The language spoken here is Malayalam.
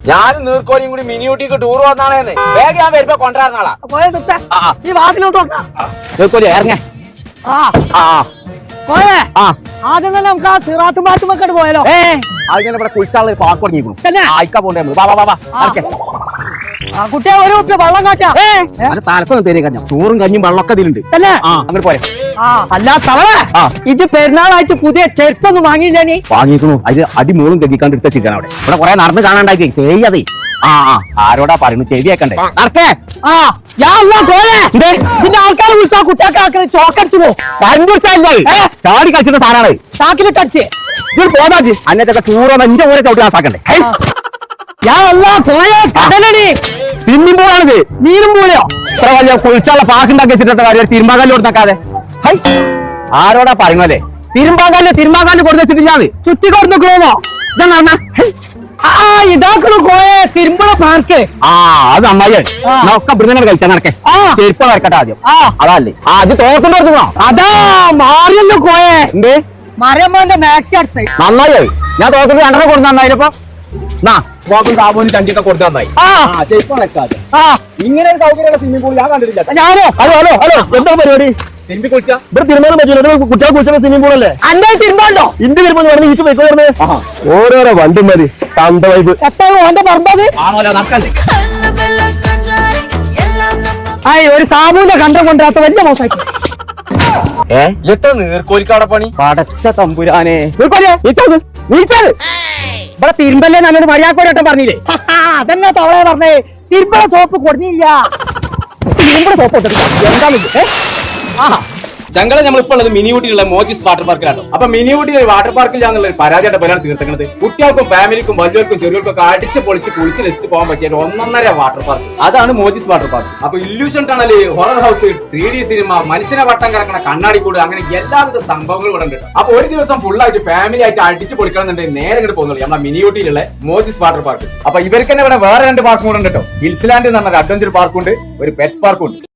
ഞാനും നീർക്കോലിയും കൂടി മിനിയൂട്ടിക്ക് ടൂർ വന്നാണേന്ന് വേഗം ഞാൻ വരുമ്പോ കൊണ്ടുവരുന്നാളാ ഈ വാതിലോട്ട് നീർക്കോലി ഇറങ്ങ ആദ്യം തന്നെ നമുക്ക് ആ സിറാത്തും ബാത്തുമൊക്കെ പോയാലോ അതിനെ ഇവിടെ കുളിച്ചാള് പാർക്ക് തുടങ്ങിയിരിക്കുന്നു ആയിക്കാ പോണ്ടേ കുട്ടിയെ ഒരു കുപ്പി വെള്ളം കാട്ടാ തലക്കൊന്നും തരും കഞ്ഞ ചോറും കഞ്ഞും വെള്ളമൊക്കെ ഇതിലുണ്ട് അങ്ങനെ പോരെ അല്ല തവള ഇത് പെരുന്നാളായിട്ട് പുതിയ ചെരുപ്പൊന്നും വാങ്ങിയില്ല നീ വാങ്ങിക്കണു അത് അടിമൂളും തെക്കിക്കാണ്ട് എടുത്ത ചിക്കൻ അവിടെ ഇവിടെ കുറെ നടന്ന് കാണാണ്ടാക്കി ചെയ്യതേ ആരോടാ പറയുന്നു ചെവിയേക്കണ്ടേ നടക്കേ പിന്നെ ആൾക്കാരെ വിളിച്ചാ കുട്ടിയൊക്കെ ആക്കണ ചോക്കടിച്ചു പോ കുറിച്ചല്ലേ ചാടി കളിച്ചിട്ട് സാധനമാണ് ചാക്കിലിട്ടടിച്ച് പോതാച്ച് അന്നത്തൊക്കെ ചൂറോ എന്റെ ഓരോ ചവിട്ടി ആസാക്കണ്ടേ കടലടി സ്വിമ്മിംഗ് പൂളാണിത് നീരും പൂളയോ ഇത്ര വലിയ കുളിച്ചുള്ള പാക്കുണ്ടാക്കി വെച്ചിട്ട് കാര്യം തിരുമ്പാകാലിൽ കൊടുത്താക്കാതെ ആരോടാ പറയുന്നല്ലേ തിരുമ്പാകാലിൽ കൊടുത്തു വെച്ചിട്ടില്ലാതെ ചുറ്റി കൊടുക്കണോ ഇതാ ഇതാക്കണു കോയെ തിരുമ്പള പാർക്ക് അത് അമ്മായി ഒക്കെ ഇവിടുന്ന് കഴിച്ചാ നടക്കേ ചെരുപ്പ് വരക്കട്ടെ ആദ്യം അതല്ലേ അത് തോർത്തുണ്ടോ അതാ മാറിയല്ലോ കോയെ എന്തേ മറിയമ്മന്റെ മാക്സി അടുത്ത് നന്നായി ഞാൻ തോർത്തുണ്ട് രണ്ടെണ്ണം കൊടുത്തു നന്നായിപ്പോ പോക്കും സാബുവിന് ചണ്ടിയൊക്കെ കൊടുത്തു നന്നായി ചെരുപ്പ് വരക്കാതെ ഇങ്ങനെ ഒരു സൗകര്യമുള്ള സ്വിമ്മിംഗ് പൂൾ ഞാൻ കണ്ടിട്ടില്ല ഞാനോ ഹലോ എന്താ പരിപാടി തിരുമ്പി കുളിച്ചാ ഇവിടെ തിരുമാൻ പറ്റില്ല കുട്ടികളെ കുളിച്ച സ്വിമ്മിംഗ് പൂൾ അല്ലേ അന്റെ തിരുമ്പോ ഇന്ത്യ തിരുമ്പോ പറഞ്ഞ് ഈച്ച് പോയിക്കോർന്ന് ഓരോരോ വണ്ടും മതി തന്ത വൈബ് ഓന്റെ പറമ്പത് ഒരു സാബുവിന്റെ കണ്ടം കൊണ്ടുവരാത്ത വലിയ മോശമായി എത്ര നീർക്കോലിക്കാടെ പണി പടച്ച തമ്പുരാനെ ഇവിടെ തിരുമ്പല്ലേ നല്ലൊരു മര്യാദക്കോരട്ടം പറഞ്ഞില്ലേ അതന്നെ തവളെ പറഞ്ഞേ തിരുമ്പള സോപ്പ് കൊടുന്നില്ല തിരുമ്പള സോപ്പ് എന്താ ചങ്കള നമ്മളിപ്പോൾ ഉള്ളത് മിനിയൂട്ടിയിലുള്ള മോജിസ് വാട്ടർ പാർക്കിലാണ്. അപ്പൊ മിനിയൂട്ടിയിലെ വാട്ടർ പാർക്കിൽ ഞാനുള്ള പരാതിയുടെ പേരാണ് തീർക്കുന്നത്. കുട്ടികൾക്കും ഫാമിലിക്കും വലിയവർക്കും ചെറിയവർക്കും ഒക്കെ അടിച്ച് പൊളിച്ച് കുളിച്ച് രസിച്ച് പോകാൻ പറ്റിയ ഒന്നൊന്നര വാട്ടർ പാർക്ക് അതാണ് മോജിസ് വാട്ടർ പാർക്ക്. അപ്പൊ illusion tunnel, horror house, 3D cinema, മനുഷ്യനെ വട്ടം കറക്കണ കണ്ണാടിക്കൂട്, അങ്ങനെ എല്ലാവിധ സംഭവങ്ങളും ഇവിടെ ഉണ്ട്. അപ്പൊ ഒരു ദിവസം ഫുൾ ആയിട്ട് ഫാമിലി ആയിട്ട് അടിച്ച് പൊളിക്കണമെന്നുണ്ടെങ്കിൽ നേരെ ഇങ്ങോട്ട് പോകുന്നുള്ളൂ നമ്മുടെ മിനിയൂട്ടിയിലുള്ള മോജിസ് വാട്ടർ പാർക്ക്. അപ്പൊ ഇവർക്ക് തന്നെ ഇവിടെ വേറെ 2 പാർക്കും കൂടെ ഉണ്ട് കേട്ടോ. ഹിൽസ്ലാൻഡ് എന്ന് പറഞ്ഞ അഡ്വഞ്ചർ പാർക്കുണ്ട്, ഒരു പെറ്റ്സ് പാർക്കും ഉണ്ട്.